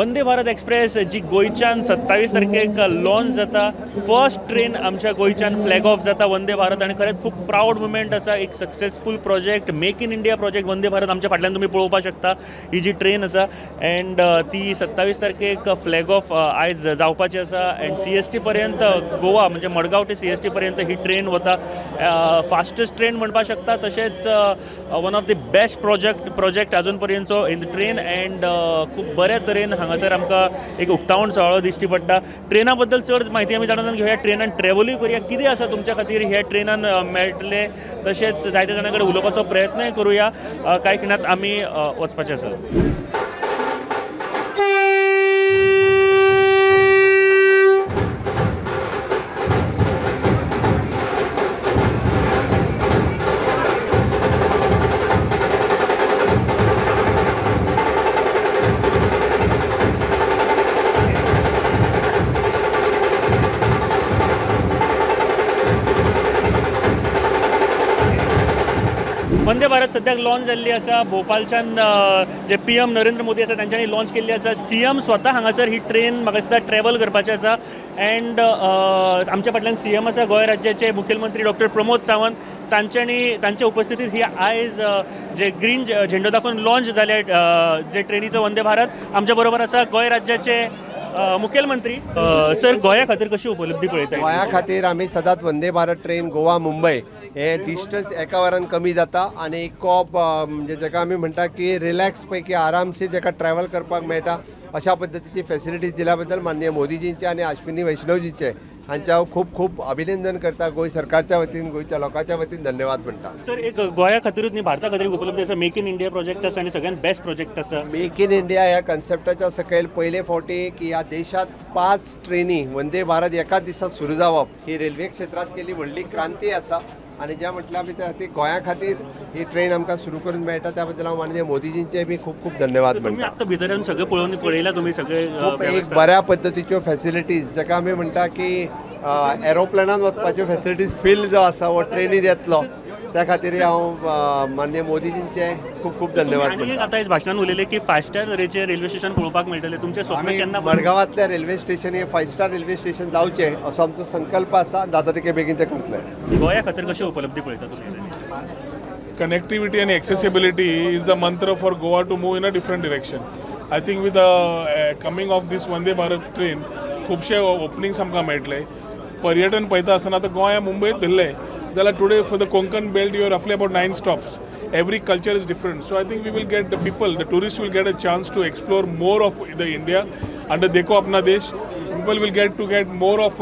Vande Bharat express जी गोयच्यान 27 तारखेक launch जाता। First train आमच्या गोयच्यान फ्लॅग ऑफ जाता वंदे भारत आणि खरेंच खूप प्राउड मुमेंट आसा। एक successful project, make in India project Vande Bharat आमच्या फाटल्यान तुम्ही पळोवपाक शकता। ही जी ट्रेन आसा अँड ती 27 तारखेक फ्लॅग ऑफ आयज जावपाची आसा अँड CST पर्यंत गोवा म्हणजे मडगांव ते CST पर्यंत ही ट्रेन वता। फास्टेस्ट ट्रेन म्हणपाक शकता। तशेंच one of the best project अजून पर्यंतचो इन द ट्रेन अँड खूप बऱ्या तरेन हांगासर आमकां एक उक्तावण सुवाळो दिश्टी पडटा। ट्रेना बद्दल चड म्हायती आमी जाणून घेवया। ट्रेनान ट्रॅवलूय करूया, कितें आसा तुमच्या खातीर ह्या ट्रेनान मेळटले, तशेंच जायत्या जाणां कडेन उलोवपाचो प्रयत्नय करूया। कांय खिणात आमी वचपाचें आसा। वंदे भारत सद्याक लॉन्च जाल्ली आसा। भोपाळच्यान जे PM नरेंद्र मोदी आसा तांच्यांनी लॉन्च केल्ली आसा। CM स्वता हांगासर ही ट्रेन म्हाका दिसता ट्रॅवल करपाचें आसा अँड आमच्या फाटल्यान CM आसा गोंय राज्याचे मुखेलमंत्री डॉक्टर प्रमोद सावंत। तांच्या उपस्थितीत ही आयज जे ग्रीन झेंडो दाखोवन लॉन्च जाले जे ट्रेनीचो वंदे भारत। आमच्या बरोबर आसा गोंय राज्याचे मुखेलमंत्री। सर, गोंया खातीर कशी उपलब्धी पळयता? गोंया खातीर आमी सदांच वंदे भारत ट्रेन गोवा मुंबय हे डिस्टन्स एका वरान कमी जाता आणि कोप म्हणजे जाका आमी म्हणटा की रिलॅक्स पैकी आरामशीर जाका ट्रॅव्हल करपाक मेळटा अशा पद्धतीची फॅसिलिटीज दिल्या बद्दल माननीय मोदीजींचे आणि अश्विनी वैष्णवजींचे हांच्या खूप खूप अभिनंदन करता। गोंय सरकारच्या वतीन, गोंयच्या लोकांच्या वतीन धन्यवाद म्हणटा। सर, एक गोंया खातीरूच न्ही, भारता खातीर उपलब्ध आसा मेक इन इंडिया प्रोजेक्ट आसा आणि सगळ्यात बेस्ट प्रोजेक्ट आसा। मेक इन इंडिया ह्या कन्सेप्टाच्या सकयल पयले फावटी की ह्या देशात 5 ट्रेनी वंदे भारत एकाच दिसात सुरू जावप ही रेल्वे क्षेत्रात केली व्हडली क्रांती आसा आणि ज्या म्हटल्या ती गोंया खातीर ही ट्रेन आमकां सुरू करून मेळटा त्या बद्दल हांव माननीय मोदीजींचे बी खूप खूप धन्यवाद म्हणटा। आतां भितर येवन सगळें पळयला तुम्ही सगळे एक बऱ्या पद्धतीच्यो फॅसिलिटीज जाका आमी म्हणटा की एरोप्लेनान वचपाच्यो फॅसिलिटीज फील जो आसा वो ट्रेनीत येतलो त्या खातीर हांव माननीय मोदीजींचे खूप खूप धन्यवाद म्हणटा। आतां ह्या भाशणान उलयले की 5 स्टार तरेचे रेल्वे स्टेशन पळोवपाक मेळटले। तुमचे स्वप्न केन्ना? मडगांवांतले रेल्वे स्टेशन हे 5 स्टार रेल्वे स्टेशन जावचें असो आमचो संकल्प आसा। जाता तितके बेगीन ते करतले। गोंया खातीर कशी उपलब्धी पळयता तुमी? Connectivity and accessibility is the mantra for Goa to move in a different direction. I think with the coming of this Vande Bharat train, खुबशे ओपनिंग्स आमकां मेळटले। पर्यटन पळयता आसतना आतां गोंया मुंबयत धरले जाल्यार today for the Konkan belt you are रफली about 9 stops. Every culture is different, so I think we will get the people, the tourists will get a chance to explore more of the India under Dekho Apna Desh. People will get more of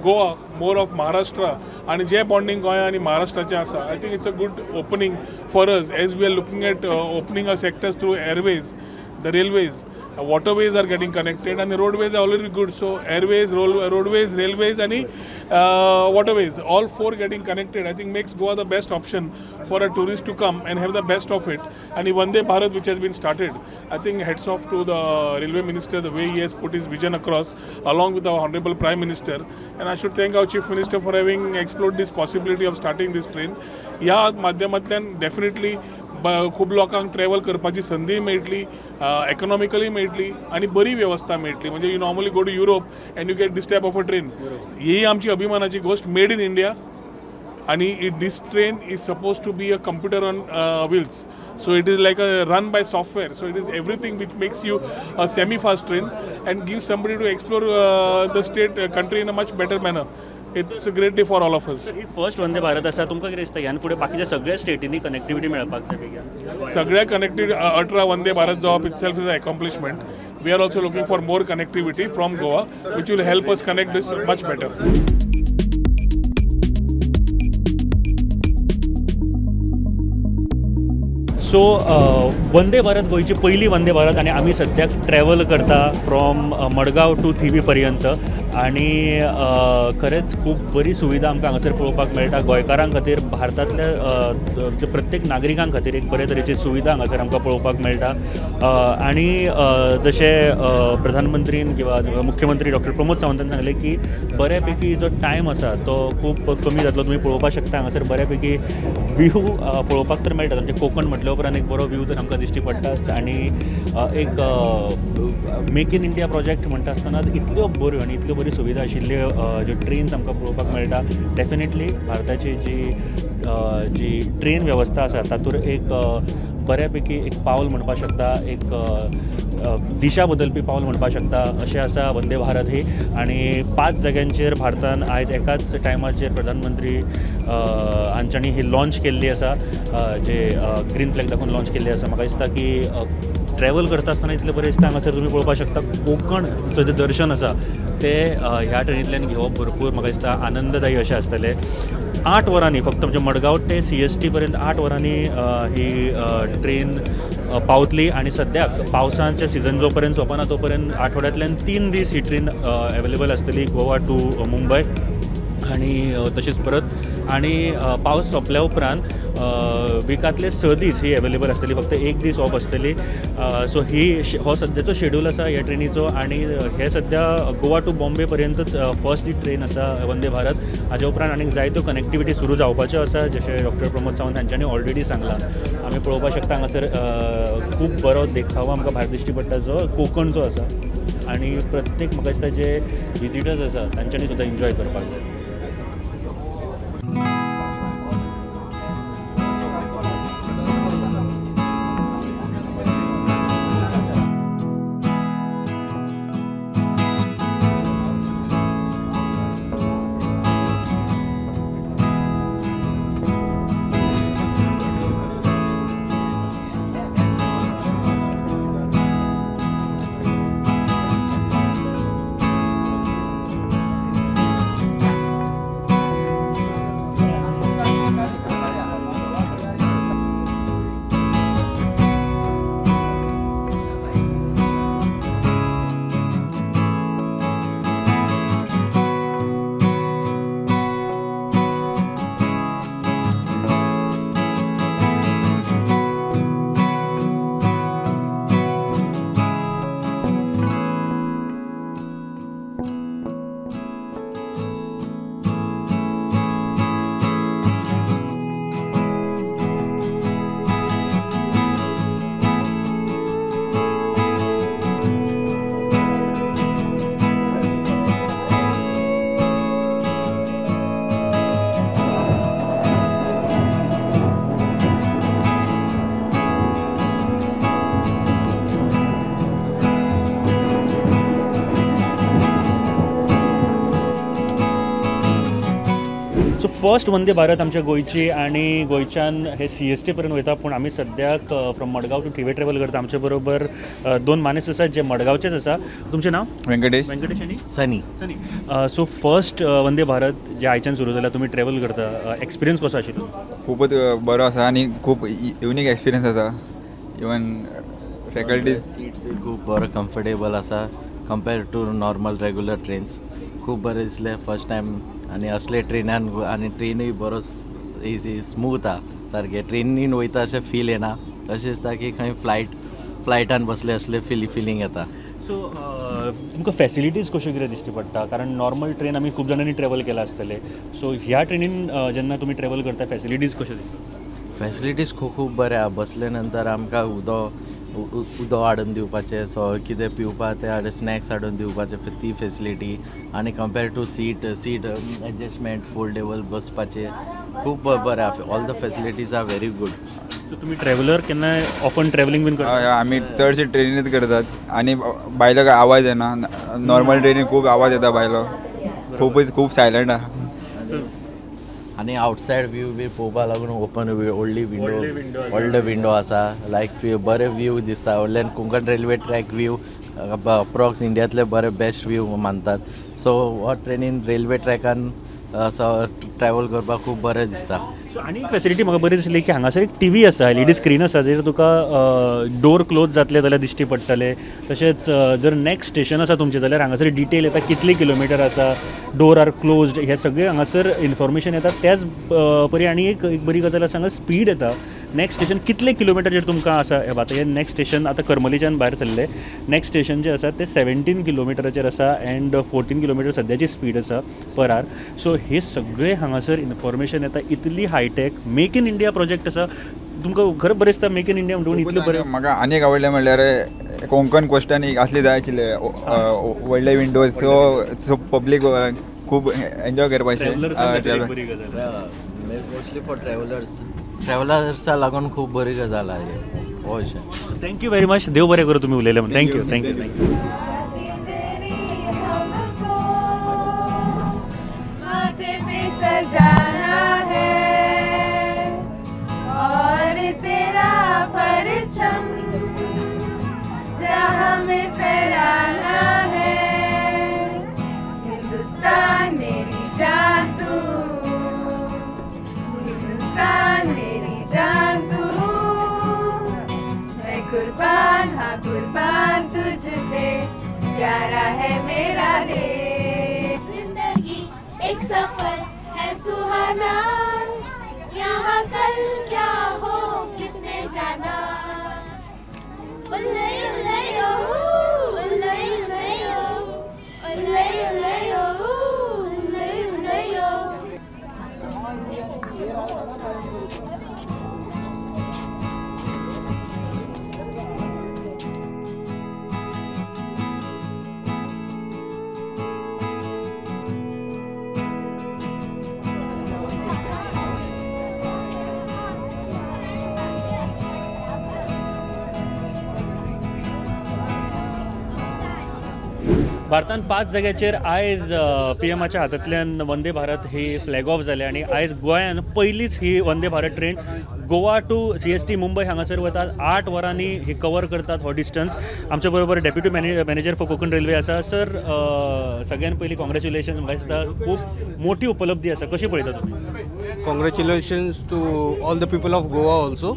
Goa, more of Maharashtra, and जे bonding Goa and Maharashtraचे आसा. I think it's a good opening for us as we are looking at opening our sectors through airways, the railways. Waterways are getting connected and the roadways are already good. So airways, roadways, railways and waterways, all 4 getting connected, I think makes Goa the best option for a tourist to come and have the best of it. And the Vande Bharat which has been started, I think hats off to the railway minister, the way he has put his vision across along with our honorable prime minister. And I should thank our chief minister for having explored this possibility of starting this train. या माध्यमांतल्यान definitely खूब लोकांक travel करपाची संदी मेळटली, economically मेळटली आणि बरी वेवस्था मेळटली। म्हणजे you normally go to Europe and you get this type of a train. ही आमची अभिमानाची गोष्ट, मेड इन इंडिया, आणि this train is suppose to be a computer on wheels. So it is like a run by software. So it is everything which makes you a semi-fast train and gives somebody to explore the state country in a much better manner. It's a great day for all of us. He first Vande Bharat आसा, तुमकां कितें दिसता ह्यान फुडें बाकीच्या सगळ्या स्टेटींनी connectivity मेळपाक जाय बेगीन? सगळ्या connectivity 18 Vande Bharat job itself is an accomplishment. We are also looking for more connectivity from Goa, which will help us connect this much better. So Vande Bharat गोयची पहिली वंदे भारत आणि आम्ही सध्या ट्रॅव्हल करता फ्रॉम मडगाव टू थिवी पर्यंत आनी खरेंच खूब बरी सुविधा आमकां हांगासर पळोवपाक मेळटा गोंयकारां खातीर भारतांतल्या जे प्रत्येक नागरिकां खातीर एक बरे तरेची सुविधा हांगासर आमकां पळोवपाक मेळटा आनी जशें प्रधानमंत्रीन किंवा मुख्यमंत्री डॉक्टर प्रमोद सावंतान सांगलें की बऱ्यापैकी जो टायम आसा तो खूब कमी जातलो तुमी पळोवपाक शकता हांगासर बऱ्यापैकी व्यू पळोवपाक तर मेळटा म्हणजे कोकण म्हटल्या उपरांत एक बरो व्यू तर आमकां दिश्टी पडटाच आनी एक मेक इन इंडिया प्रोजेक्ट म्हणटा आसतनाच इतल्यो बऱ्यो आनी इतल्यो बरी सुविधा आशिल्ल्यो ज्यो ट्रेन्स आमकां पळोवपाक मेळटा डेफिनेटली भारताची जी ट्रेन वेवस्था आसा तातूंत एक बऱ्यापैकी एक पावल म्हणपाक शकता एक दिशा बदलपी पावल म्हणपाक शकता अशें आसा वंदे भारत ही आनी 5 जाग्यांचेर भारतान आयज एकाच टायमाचेर प्रधानमंत्री हांच्यांनी ही लॉन्च केल्ली आसा जे ग्रीन फ्लॅग दाखोवन लॉन्च केल्ली आसा म्हाका दिसता की ट्रॅवल करता आसतना इतलें बरें दिसता हांगासर तुमी पळोवपाक शकता कोकणचो जें दर्शन आसा तें ह्या ट्रेनींतल्यान घेवप भरपूर म्हाका दिसता आनंददायी अशें आसतलें 8 वरांनी फक्त म्हणजे मडगांव ते CST पर्यंत 8 वरांनी ही ट्रेन पावतली आनी सद्याक पावसाच्या सिजन जो पर्यंत सोंपना तो पर्यंत आठवड्यांतल्यान 3 दीस ही ट्रेन अवेलेबल आसतली गोवा टू मुंबय आनी तशीच परत आनी पावस सोंपल्या उपरांत विकांतले 6 दीस ही अवेलेबल आसतली फक्त 1 दीस ऑफ आसतली सो हो सद्याचो शेड्यूल आसा ह्या ट्रेनीचो आनी हे सद्या गोवा टू बॉम्बे पर्यंतच फर्स्ट ही ट्रेन आसा वंदे भारत हाज्या उपरांत आनीक जायत्यो कनेक्टिविटी सुरू जावपाच्यो आसा जशें डॉक्टर प्रमोद सावंत हांच्यांनी ऑलरेडी सांगलां आमी पळोवपाक शकता हांगासर खूब बरो देखावो आमकां भायर दिश्टी पडटा जो कोकणचो आसा आनी प्रत्येक म्हाका दिसता जे विजिटर्स आसा तांच्यांनी सुद्दां एन्जॉय करपाक जाय फर्स्ट वंदे भारत आमच्या गोंयची आनी गोंयच्यान हे CST पर्यंत वयता पूण आमी सद्याक फ्रॉम मडगांव टू थिवे ट्रॅवल करता आमचे बरोबर 2 मानेस आसात जे मडगांवचेच आसा तुमचें नांव वेंकटेश आनी सनी सो फर्स्ट वंदे भारत जे आयच्यान सुरू जाल्यार तुमी ट्रॅवल करता एक्सपिरियन्स कसो आशिल्लो खूपच बरो आसा आनी खूप युनीक एक्सपिरियन्स आसा इवन फॅकल्टी सीट्स खूब बरो कम्फर्टेबल आसा compare to normal regular trains खूब बरें दिसलें फर्स्ट टायम आनी असले ट्रेनान आनी ट्रेनूय बरो स्मूथ आहा सारकें ट्रेनीन वयता अशें फील येना अशें दिसता की खंय फ्लायटान बसले असले फिलींग येता सो तुमकां फॅसिलिटीज कश्यो कितें दिश्टी पडटा कारण नॉर्मल ट्रेन आमी खूब जाणांनी ट्रॅवल केला आसतले सो ह्या ट्रेनीन जेन्ना तुमी ट्रॅवल करता फॅसिलिटीज कश्यो दिसता फॅसिलिटीज खूब बरे आहा बसले नंतर आमकां उदक हाडून दिवपाचें सो कितें पिवपा तें हाडून स्नॅक्स हाडून दिवपाचें ती फॅसिलिटी आनी compare to seat adjustment foldable बसपाचें खूब बरें आहा all the facilities are very good so तुमी ट्रॅव्हलर केन्ना ऑफन ट्रॅव्हलिंग बीन करता हय आमी चडशे ट्रेनीनच करतात आनी भायलो काय आवाज येना नॉर्मल ट्रेनीन खूब आवाज येता भायलो खूब सायलंट आहा आनी आउटसायड व्यू बी पळोवपा लागून ओपन व्हडले विंडो आसा लायक बरे व्यू दिसता व्हडल्यान Konkan railway track view approx इंडियांतले बरे बेस्ट व्यू मानतात सो हो ट्रेनीन रेल्वे ट्रॅकान असो ट्रॅवल करपाक खूब बरें दिसता सो आनी एक फॅसिलिटी म्हाका बरी दिसली की हांगासर एक टीव्ही आसा LED स्क्रीन आसा जेर तुका डोर क्लोज जातले जाल्यार दिश्टी पडटले तशेंच जर नेक्स्ट स्टेशन आसा तुमचें जाल्यार हांगासर डिटेल येता कितली किलोमिटर आसा डोर आर क्लोज्ड हे सगळे हांगासर इन्फॉर्मेशन येता त्याच परी आनी एक बरी गजाल आसा हांगा स्पीड येता नेक्स्ट स्टेशन कितले किलोमिटरचेर तुमकां आसा आतां हे नेक्स्ट स्टेशन आतां करमलीच्यान भायर सरले नेक्स्ट स्टेशन जे आसा ते 17 किलोमिटराचेर आसा एंड 14 किलोमिटर सद्याची स्पीड आसा पर आर सो हे सगळे हांगासर इन्फॉर्मेशन येता इतली hitech make in India project आसा तुमकां खरें बरें दिसता मेक इन इंडिया म्हणून इतलें बरें म्हाका आनी एक आवडलें म्हणल्यार कोंकण कोस्टान एक असली जाय आशिल्ले व्हडले विंडोज सो पब्लीक खूब एन्जॉय करपाचें मोस्टली फॉर ट्रॅव्हलर्सा लागून खूब बरी गजाल आहे हो अशें थँक्यू व्हेरी मच देव बरें करूं तुमी उलयले म्हणून थँक्यू थँक्यू थँक्यू माथे पे सजाना है और तेरा परचम जहां में फैलाना है हिंदुस्तान मेरी जान तू हिंदुस्तान मेरी जान तू मैं कुर्बान हाँ कुर्बान तुझ पे प्यारा है मेरा देश जिंदगी एक सफर है सुहाना यहाँ कल क्या हो किसने जाना उल्ले उल्ले ओ उल्ले उल्ले ओ उल्ले उल्ले ओ उल्ले उल्ले ओ भारतान 5 जाग्याचेर आयज PM-च्या हातांतल्यान वंदे भारत ही फ्लॅग ऑफ जाले आणि आयज गोंयान पयलीच ही Vande Bharat train Goa to CST Mumbai हांगासर वतात 8 वरांनी ही कवर करतात हो डिस्टन्स आमच्या बरोबर deputy manager for Konkan railway आसा सर सगळ्यान पयलीं कॉंग्रॅच्युलेशन्स म्हाका दिसता खूब मोठी उपलब्धी आसा कशी पळयता तुमी Congratulations to all the people of Goa also.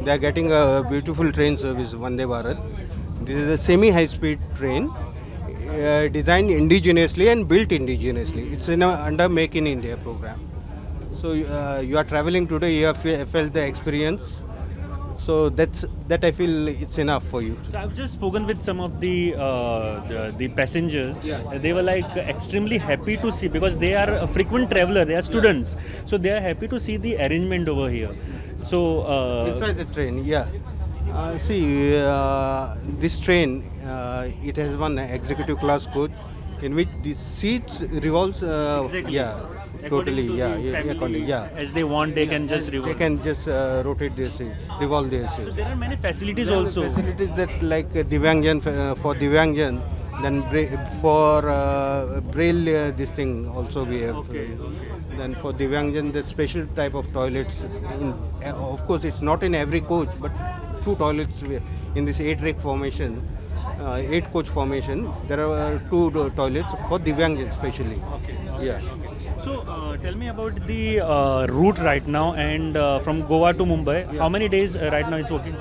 They are getting a beautiful train service, Vande Bharat. This is a semi-high-speed train designed indigenously and built indigenously. It's under Make in India program. So you are traveling today, you have felt the experience. So that I feel it's enough for you. So I've just spoken with some of the passengers. Yeah. They were like extremely happy to see because they are a frequent traveler. They are students, so they are happy to see the arrangement over here. So Inside the train, yeah. See, this train it has one executive class coach in which the seats revolves. Exactly. Yeah. According Totally, to yeah, the yeah, family, according, yeah. as they want, they can just They revolve. can just rotate their seat, revolve their seat. So there are many facilities There are also. facilities that like Divyangjan for Divyangjan, then for Braille this thing also we have. Okay. Then for Divyangjan, the special type of toilets. Of course, it's not in every coach, but 2 toilets in this 8-rack formation. 8-coach formation. There are 2 toilets for Divyangjan specially. Okay. Yeah. So tell me about the route right now and from Goa to Mumbai. Yeah. How many days right now is working?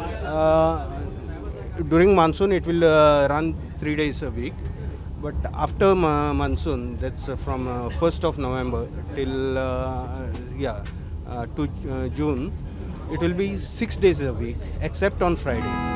During monsoon, it will run 3 days a week. But after monsoon, that's from 1st of November till to June, it will be 6 days a week, except on Fridays.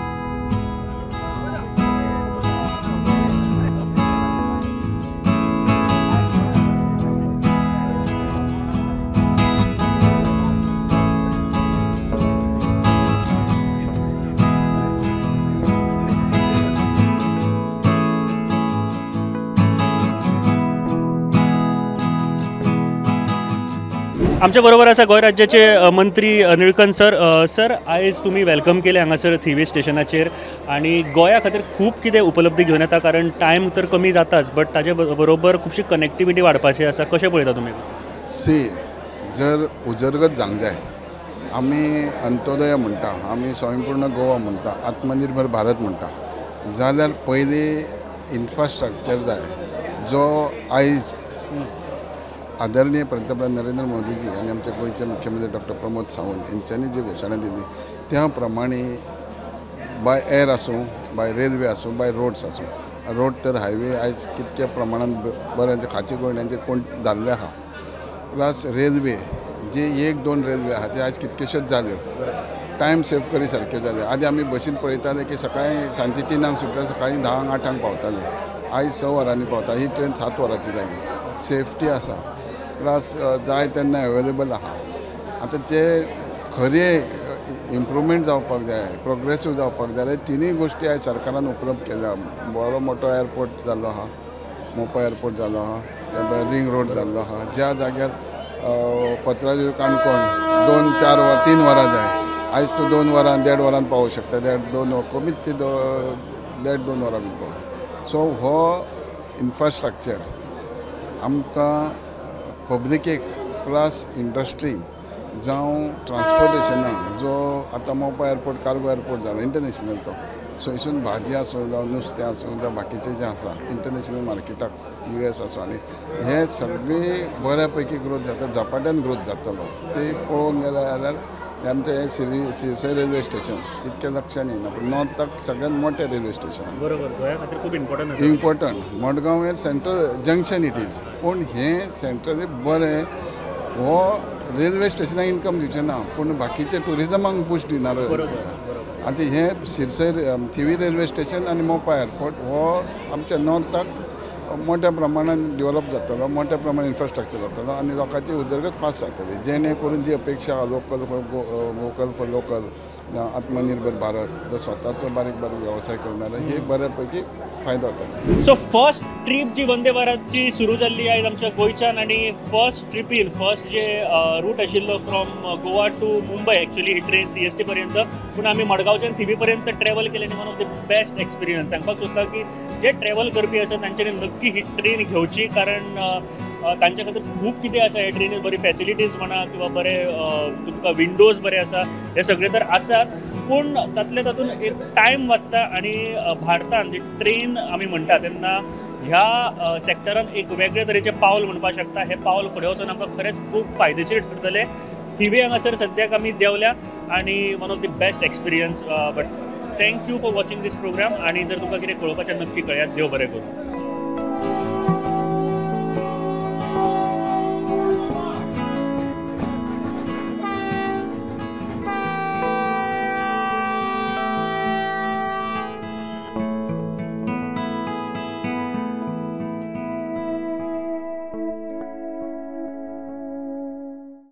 आमच्या बरोबर आसा गोंय राज्याचे मंत्री Nilkanth sir sir आयज तुमी welcome केले हांगासर थिवे स्टेशनाचेर आणि गोंया खातीर खूब कितें उपलब्धी घेवन येता कारण टायम तर कमी जाताच बट ताजे बरोबर खुबशी कनेक्टिविटी वाडपाची आसा कशें पळयता तुमी सी जर उजरगत जावंक जाय आमी अंत्योदय म्हणटा आमी स्वयंपूर्ण गोवा म्हणटा आत्मनिर्भर भारत म्हणटा जाल्यार पयलीं इन्फ्रास्ट्रक्चर जाय जो आयज आदरणीय पंतप्रधान नरेंद्र मोदीजी आणि आमचे गोयचे मुख्यमंत्री डॉक्टर प्रमोद सावंत यांच्यानी जी घोषणा दिली त्या प्रमाणे बाय एअर आसूं, बाय रेल्वे आसूं, बाय रोड्स आसूं, रोड तर हायवे आयज कितक्या प्रमाणात बरें खाची गोंयड्यांचे कोण जाल्ले आहा, प्लस रेल्वे जे 1-2 रेल्वे आहा ते आयज कितकेश्योच जाल्यो, टायम सेव करी सारक्यो जाल्यो. आदी आमी बसीन पळयताले की सकाळीं सांजचे 3 सुट्टा सकाळीं 10-8 पावताले, आयज 6 वरांनी पावता. ही ट्रेन 7 वरांची जाली. सेफ्टी आसा, प्लस जाय तेन्ना अवेलेबल आहा. आतां जे खरे इम्प्रुवमेंट जावपाक जाय, प्रोग्रेसीव जावपाक जाय, तिनूय गोश्टी आयज सरकारान उपलब्ध केल्या. बरो मोठो एअरपोर्ट जाल्लो आहा, मोपा एअरपोर्ट जाल्लो आहा, त्या भायर रिंग रोड जाल्लो आहा. ज्या जाग्यार पत्राचेर काणकोण 2-4 वर 3 वरां जाय, आयज तूं 2 वरां 1.5 वरान पावूं शकता. 1.5-2 कमीत ते 1.5-2 वरां बी पावूं. सो हो इन्फ्रास्ट्रक्चर आमकां पब्लिकेक प्लस इंडस्ट्री जावं ट्रान्सपोर्टेशनाक, जो आतां मोपा एअरपोर्ट कार्गो एअरपोर्ट जाला इंटरनॅशनल, तो थंयसून भाजी आसूं जावं नुस्तें आसूं जावं बाकीचें जें आसा इंटरनॅशनल मार्केटाक US आसूं, आनी हे सगळे बऱ्या पैकी ग्रोथ जाता, झपाट्यान ग्रोथ जातलो. ते पळोवंक गेले जाल्यार आमचें हें सिरसय रेल्वे स्टेशन तितकें लक्षान येना, पूण नॉर्थाक सगळ्यात मोठें रेल्वे स्टेशन. बरोबर, गोंया खातीर खूब इम्पॉर्टंट. मडगांव हें सेंट्रल जंक्शन इट इज, पूण हें सेंट्रली बरें. हो रेल्वे स्टेशनाक इन्कम दिवचें ना, पूण बाकीचे टुरिजमाक बूस्ट दिनार. आतां हें सिरसय थिवी रेल्वे स्टेशन आनी मोपा एअरपोर्ट हो आमच्या नॉर्थाक मोठ्या प्रमाणात डेव्हलप जातलो, मोठ्या प्रमाणात इन्फ्रास्ट्रक्चर जातलो आनी लोकांची उदरगत फास्ट जातली. जेणे करून जी अपेक्षा लोकल फॉर लोकल, आत्मनिर्भर भारत, जो स्वताचो बारीक वेवसाय करणारे, हे बऱ्यापैकी फायदो जातलो. सो फर्स्ट ट्रीप जी वंदे भारतची सुरू जाल्ली आयज आमच्या गोंयच्यान, आनी फर्स्ट जे रूट आशिल्लो from Goa to Mumbai, actually ही ट्रेन CST पर्यंत, पूण आमी मडगांवच्यान थिवी पर्यंत ट्रॅव्हल केलें आनी one of the best experience. सांगपाक सोदता की जे ट्रॅव्हल करपी आसा तांच्यांनी नक्की ही ट्रेन घेवची, कारण तांच्या खातीर खूब कितें आसा हे ट्रेनीन. बरी फॅसिलिटीज म्हणा किंवा बरे तुमकां विंडोज बरे आसा, हे सगळे तर आसात, पूण तातूंत एक टायम वाचता. आनी भारतान जी ट्रेन आमी म्हणटा तेन्ना ह्या सॅक्टरान एक वेगळे तरेचें पावल म्हणपाक शकता. हे पावल फुडें वचून आमकां खरेंच खूब फायदेशीर ठरतलें. थिवी हांगासर सद्याक आमी देंवल्या आनी one of the best experience. But thank you for watching this program. आनी जर तुमकां कितें कळोवपाचें नक्की कळयात. देव बरें करूं.